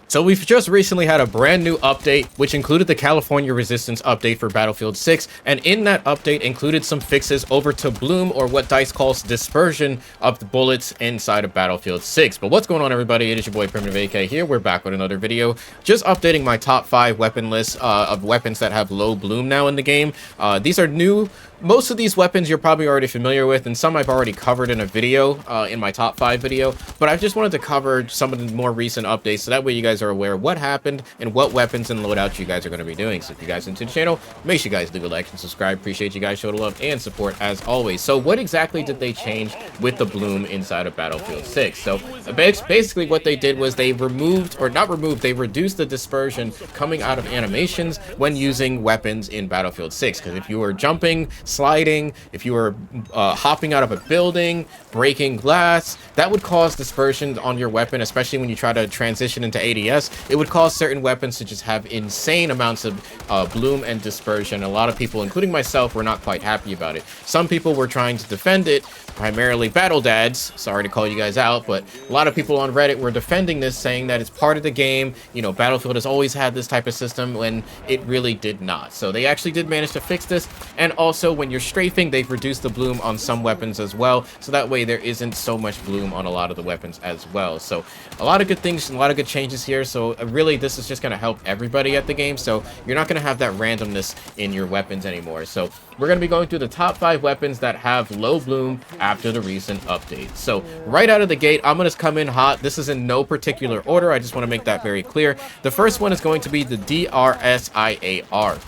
So we've just recently had a brand new update, which included the California Resistance update for Battlefield 6, and in that update included some fixes over to bloom, or what DICE calls dispersion, of the bullets inside of Battlefield 6. But what's going on, everybody? It is your boy Primitive AK here. We're back with another video, just updating my top 5 weapon list of weapons that have low bloom now in the game. These are new. Most of these weapons you're probably already familiar with, and some I've already covered in a video, in my top 5 video, but I just wanted to cover some of the more recent updates, so that way you guys are aware of what happened and what weapons and loadouts you guys are going to be doing. So if you guys are into the channel, make sure you guys leave a like and subscribe. Appreciate you guys showing love and support as always. So what exactly did they change with the bloom inside of Battlefield 6? So basically what they did was they removed, or not removed, they reduced the dispersion coming out of animations when using weapons in Battlefield 6, because if you were jumping, sliding, if you were hopping out of a building, breaking glass, that would cause dispersion on your weapon, especially when you try to transition into ADS. It would cause certain weapons to just have insane amounts of bloom and dispersion. A lot of people, including myself, were not quite happy about it. Some people were trying to defend it, primarily battle dads, sorry to call you guys out, but a lot of people on Reddit were defending this, saying that it's part of the game. You know, Battlefield has always had this type of system, when it really did not. So they actually did manage to fix this, and also when you're strafing, they've reduced the bloom on some weapons as well, so that way there isn't so much bloom on a lot of the weapons as well. So a lot of good things and a lot of good changes here. So really this is just going to help everybody at the game, so you're not going to have that randomness in your weapons anymore. So we're going to be going through the top 5 weapons that have low bloom after the recent update. So right out of the gate, I'm going to come in hot. This is in no particular order. I just want to make that very clear. The first one is going to be the DRSIAR.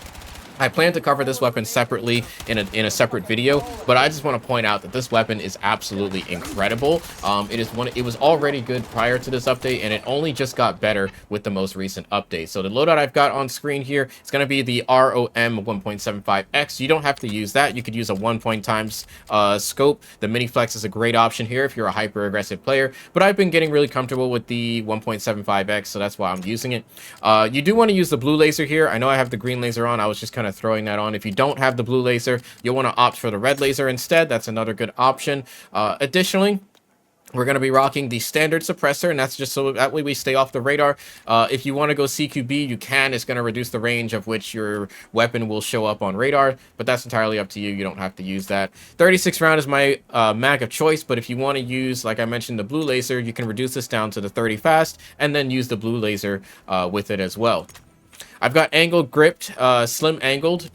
I plan to cover this weapon separately in a separate video, but I just want to point out that this weapon is absolutely incredible. It was already good prior to this update, and it only just got better with the most recent update. So the loadout I've got on screen here is going to be the ROM 1.75X. You don't have to use that. You could use a 1 times scope. The mini flex is a great option here if you're a hyper aggressive player, but I've been getting really comfortable with the 1.75X, so that's why I'm using it. You do want to use the blue laser here. I know I have the green laser on. I was just kind of throwing that on. If you don't have the blue laser, you'll want to opt for the red laser instead. That's another good option. Additionally, we're going to be rocking the standard suppressor, and that's just so that way we stay off the radar. If you want to go CQB, you can. It's going to reduce the range of which your weapon will show up on radar, but that's entirely up to you. You don't have to use that. 36 round is my mag of choice, but if you want to use, like I mentioned, the blue laser, you can reduce this down to the 30 fast and then use the blue laser with it as well. I've got angled gripped, slim angled.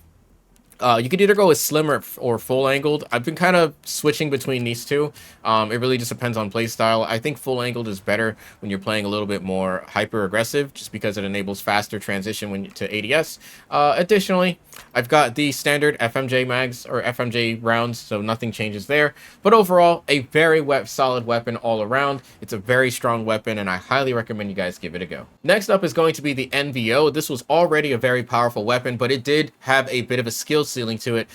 You could either go with slim or full angled. I've been kind of switching between these two. It really just depends on play style. I think full angled is better when you're playing a little bit more hyper aggressive, just because it enables faster transition to ADS. Additionally, I've got the standard FMJ mags, or FMJ rounds, so nothing changes there. But overall, a very solid weapon all around. It's a very strong weapon, and I highly recommend you guys give it a go. Next up is going to be the NVO. This was already a very powerful weapon, but it did have a bit of a skill ceiling to it,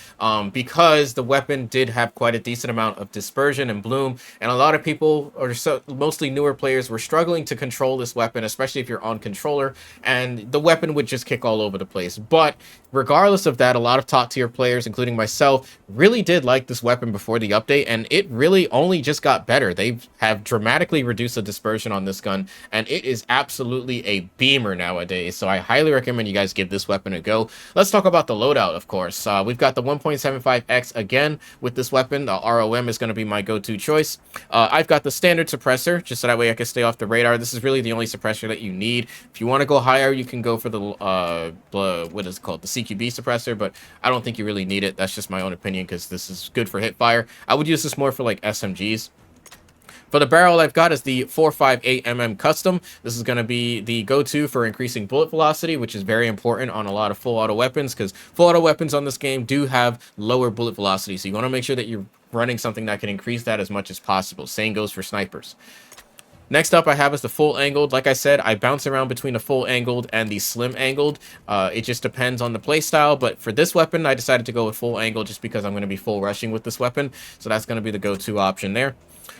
because the weapon did have quite a decent amount of dispersion and bloom, and a lot of people, or mostly newer players, were struggling to control this weapon, especially if you're on controller, and the weapon would just kick all over the place. But regardless of that, a lot of top tier players, including myself, really did like this weapon before the update, and it really only just got better. They have dramatically reduced the dispersion on this gun, and it is absolutely a beamer nowadays. So I highly recommend you guys give this weapon a go. Let's talk about the loadout, of course. We've got the 1.75X again with this weapon. The ROM is going to be my go-to choice. I've got the standard suppressor, just so that way I can stay off the radar. This is really the only suppressor that you need. If you want to go higher, you can go for the what is it called, the CQB suppressor, but I don't think you really need it. That's just my own opinion, because this is good for hip fire. I would use this more for like SMGs. For the barrel I've got is the 458mm custom. This is going to be the go-to for increasing bullet velocity, which is very important on a lot of full auto weapons, because full auto weapons on this game do have lower bullet velocity. So you want to make sure that you're running something that can increase that as much as possible. Same goes for snipers. Next up I have is the full angled. Like I said, I bounce around between the full angled and the slim angled. It just depends on the play style, but for this weapon I decided to go with full angled just because I'm going to be full rushing with this weapon. So that's going to be the go-to option there.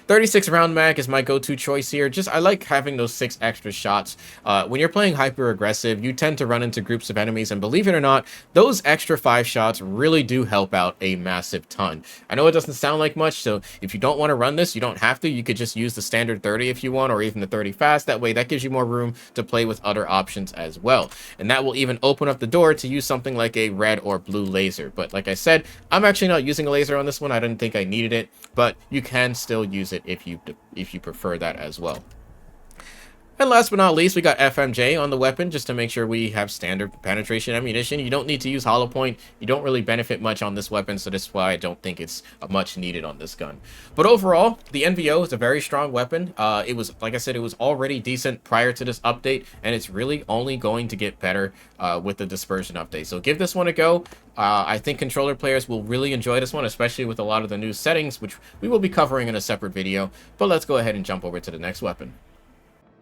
36 round mag is my go-to choice here. Just I like having those 6 extra shots. When you're playing hyper aggressive, you tend to run into groups of enemies, and believe it or not, those extra 5 shots really do help out a massive ton. I know it doesn't sound like much, so if you don't want to run this, you don't have to. You could just use the standard 30 if you want, or even the 30 fast. That way, that gives you more room to play with other options as well. And that will even open up the door to use something like a red or blue laser. But like I said, I'm actually not using a laser on this one. I didn't think I needed it, but you can still use it if you prefer that as well. And last but not least, we got FMJ on the weapon, just to make sure we have standard penetration ammunition. You don't need to use hollow point. You don't really benefit much on this weapon, so that's why I don't think it's much needed on this gun. But overall, the NVO is a very strong weapon. It was, like I said, it was already decent prior to this update, and it's really only going to get better with the dispersion update. So give this one a go. I think controller players will really enjoy this one, especially with a lot of the new settings, which we will be covering in a separate video. But let's go ahead and jump over to the next weapon.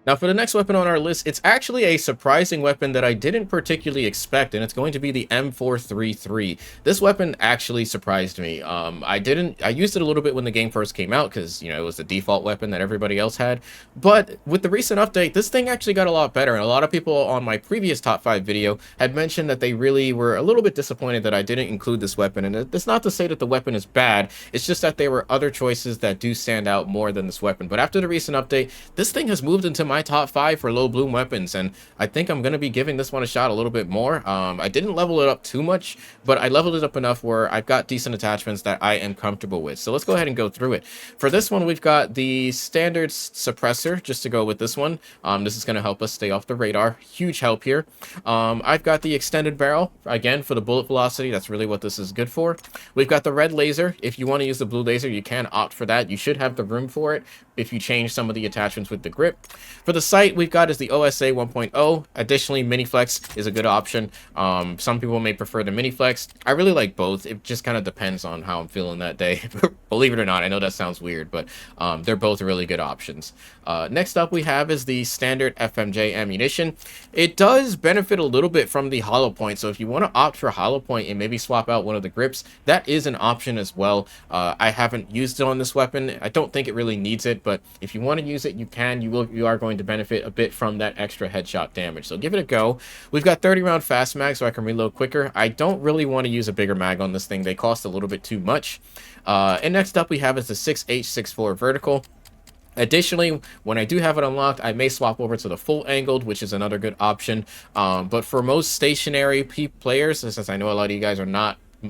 Now, for the next weapon on our list, it's actually a surprising weapon that I didn't particularly expect, and it's going to be the M433. This weapon actually surprised me. I used it a little bit when the game first came out, because, you know, it was the default weapon that everybody else had. But with the recent update, this thing actually got a lot better, and a lot of people on my previous top 5 video had mentioned that they really were a little bit disappointed that I didn't include this weapon. And it's not to say that the weapon is bad, it's just that there were other choices that do stand out more than this weapon. But after the recent update, this thing has moved into my top 5 for low bloom weapons, and I think I'm going to be giving this one a shot a little bit more. I didn't level it up too much, but I leveled it up enough where I've got decent attachments that I am comfortable with. So let's go ahead and go through it. For this one, we've got the standard suppressor, just to go with this one. This is going to help us stay off the radar. Huge help here. I've got the extended barrel, again, for the bullet velocity. That's really what this is good for. We've got the red laser. If you want to use the blue laser, you can opt for that. You should have the room for it if you change some of the attachments with the grip. For the sight, we've got is the OSA 1.0. Additionally, mini flex is a good option. Some people may prefer the mini flex. I really like both. It just kind of depends on how I'm feeling that day. Believe it or not, I know that sounds weird, but they're both really good options. Next up we have is the standard FMJ ammunition. It does benefit a little bit from the hollow point, so if you want to opt for hollow point and maybe swap out one of the grips, that is an option as well. I haven't used it on this weapon. I don't think it really needs it, but if you want to use it, you can. You are going to benefit a bit from that extra headshot damage, so give it a go. We've got 30 round fast mag, so I can reload quicker. I don't really want to use a bigger mag on this thing. They cost a little bit too much. And next up we have is the 6H64 vertical. Additionally, when I do have it unlocked, I may swap over to the full angled, which is another good option. But for most stationary players, since I know a lot of you guys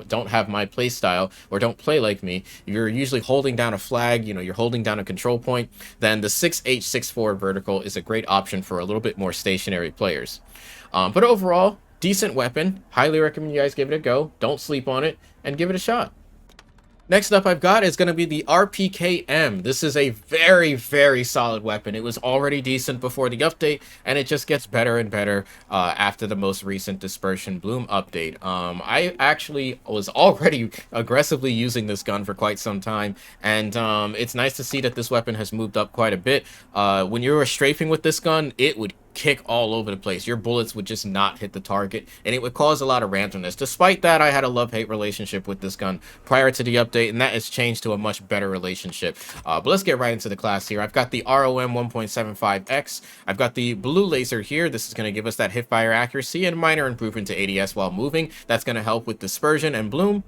don't have my play style or don't play like me, you're usually holding down a flag, you know, you're holding down a control point, then the 6H64 vertical is a great option for a little bit more stationary players. But overall, decent weapon. Highly recommend you guys give it a go. Don't sleep on it and give it a shot. Next up I've got is going to be the RPKM. This is a very, very solid weapon. It was already decent before the update, and it just gets better and better after the most recent Dispersion Bloom update. I actually was already aggressively using this gun for quite some time, and it's nice to see that this weapon has moved up quite a bit. When you were strafing with this gun, it would kick all over the place. Your bullets would just not hit the target, and it would cause a lot of randomness. Despite that, I had a love-hate relationship with this gun prior to the update, and that has changed to a much better relationship. But let's get right into the class here. I've got the ROM 1.75X. I've got the blue laser here. This is going to give us that hip-fire accuracy and minor improvement to ADS while moving. That's going to help with dispersion and bloom.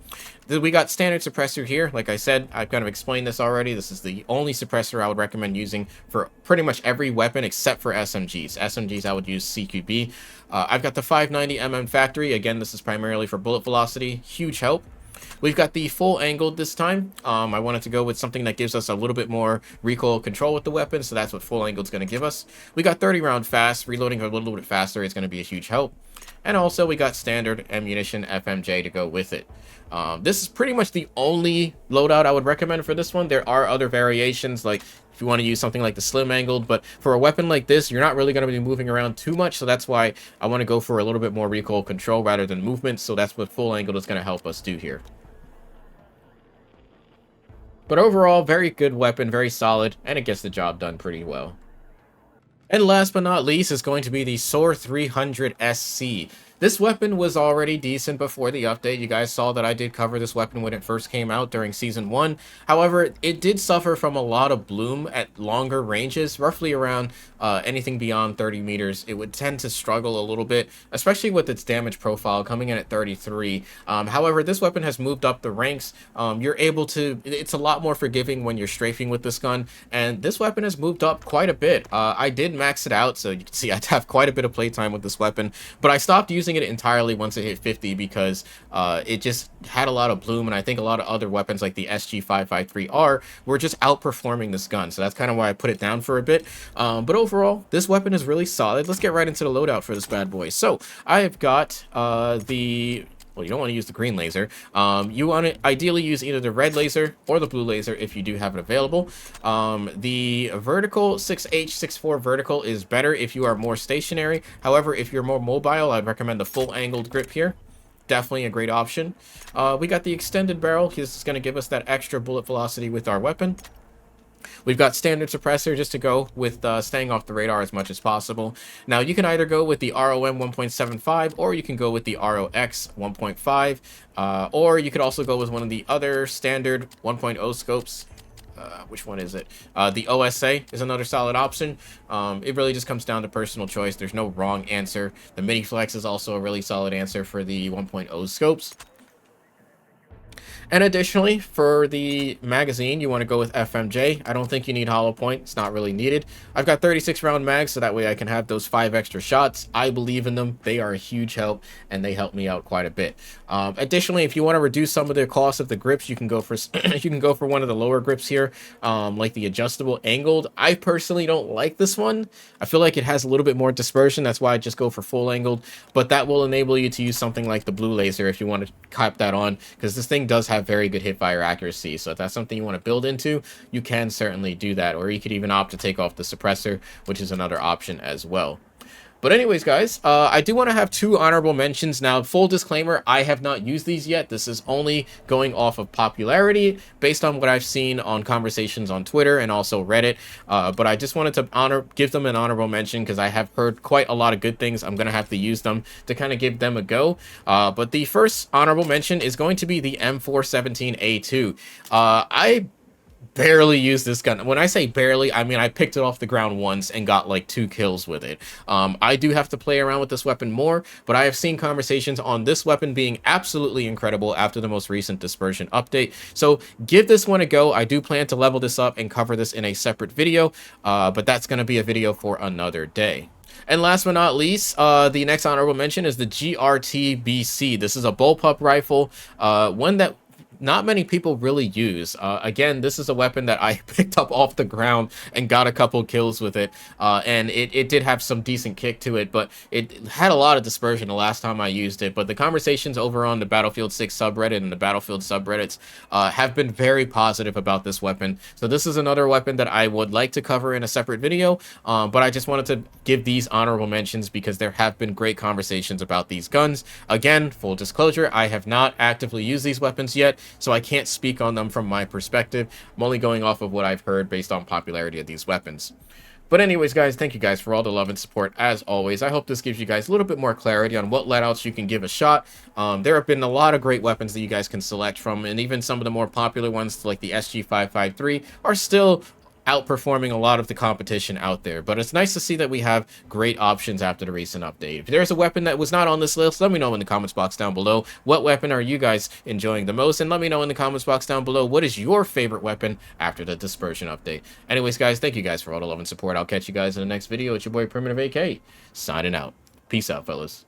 Then we got standard suppressor here. Like I said, I've kind of explained this already. This is the only suppressor I would recommend using for pretty much every weapon except for SMGs. SMGs, I would use CQB. I've got the 590mm factory. Again, this is primarily for bullet velocity. Huge help. We've got the full angled this time. I wanted to go with something that gives us a little bit more recoil control with the weapon, so that's what full angled is going to give us. We got 30 round fast. Reloading a little bit faster is going to be a huge help. And also we got standard ammunition FMJ to go with it. This is pretty much the only loadout I would recommend for this one. There are other variations, like if you want to use something like the slim angled, but for a weapon like this, you're not really going to be moving around too much, so that's why I want to go for a little bit more recoil control rather than movement, so that's what full angled is going to help us do here. But overall, very good weapon, very solid, and it gets the job done pretty well. And last but not least is going to be the SOAR 300 SC. This weapon was already decent before the update. You guys saw that I did cover this weapon when it first came out during Season 1. However, it did suffer from a lot of bloom at longer ranges, roughly around anything beyond 30 meters. It would tend to struggle a little bit, especially with its damage profile coming in at 33. However, this weapon has moved up the ranks. You're able to, it's a lot more forgiving when you're strafing with this gun, and this weapon has moved up quite a bit. I did max it out, so you can see I have quite a bit of playtime with this weapon, but I stopped using it entirely once it hit 50 because it just had a lot of bloom, and I think a lot of other weapons like the SG553R were just outperforming this gun, so that's kind of why I put it down for a bit. But overall, this weapon is really solid. Let's get right into the loadout for this bad boy. So I have got well, you don't want to use the green laser. You want to ideally use either the red laser or the blue laser if you do have it available. The vertical 6H64 vertical is better if you are more stationary. However, if you're more mobile, I'd recommend the full angled grip here. Definitely a great option. We got the extended barrel. This is going to give us that extra bullet velocity with our weapon. We've got standard suppressor just to go with staying off the radar as much as possible. Now, you can either go with the ROM 1.75 or you can go with the ROX 1.5, or you could also go with one of the other standard 1.0 scopes. Which one is it? The OSA is another solid option. It really just comes down to personal choice. There's no wrong answer. The Mini Flex is also a really solid answer for the 1.0 scopes. And additionally, for the magazine, you want to go with FMJ. I don't think you need hollow point. It's not really needed. I've got 36 round mags, so that way I can have those 5 extra shots. I believe in them. They are a huge help, and they help me out quite a bit. Additionally, if you want to reduce some of the cost of the grips, you can go for one of the lower grips here, like the adjustable angled. I personally don't like this one. I feel like it has a little bit more dispersion. That's why I just go for full angled. But that will enable you to use something like the blue laser if you want to cap that on, because this thing does have very good hip fire accuracy. So if that's something you want to build into, you can certainly do that, or you could even opt to take off the suppressor, which is another option as well. But anyways, guys, I do want to have 2 honorable mentions. Now, full disclaimer, I have not used these yet. This is only going off of popularity based on what I've seen on conversations on Twitter and also Reddit. But I just wanted to give them an honorable mention because I have heard quite a lot of good things. I'm going to have to use them to kind of give them a go. But the first honorable mention is going to be the M417A2. I barely use this gun. When I say barely, I mean I picked it off the ground once and got like 2 kills with it. I do have to play around with this weapon more, but I have seen conversations on this weapon being absolutely incredible after the most recent dispersion update. So give this one a go. I do plan to level this up and cover this in a separate video, but that's going to be a video for another day. And last but not least, the next honorable mention is the GRT-BC. This is a bullpup rifle, one that not many people really use. Again, this is a weapon that I picked up off the ground and got a couple kills with it. And it did have some decent kick to it, but it had a lot of dispersion the last time I used it. But the conversations over on the Battlefield 6 subreddit and the Battlefield subreddits have been very positive about this weapon. So this is another weapon that I would like to cover in a separate video. But I just wanted to give these honorable mentions because there have been great conversations about these guns. Again, full disclosure, I have not actively used these weapons yet, so I can't speak on them from my perspective. I'm only going off of what I've heard based on popularity of these weapons. But anyways, guys, thank you guys for all the love and support as always. I hope this gives you guys a little bit more clarity on what loadouts you can give a shot. There have been a lot of great weapons that you guys can select from, and even some of the more popular ones like the SG553 are still outperforming a lot of the competition out there. But it's nice to see that we have great options after the recent update. If there's a weapon that was not on this list, let me know in the comments box down below. What weapon are you guys enjoying the most? And let me know in the comments box down below what is your favorite weapon after the dispersion update. Anyways, guys, thank you guys for all the love and support. I'll catch you guys in the next video. It's your boy Primitive AK signing out. Peace out, fellas.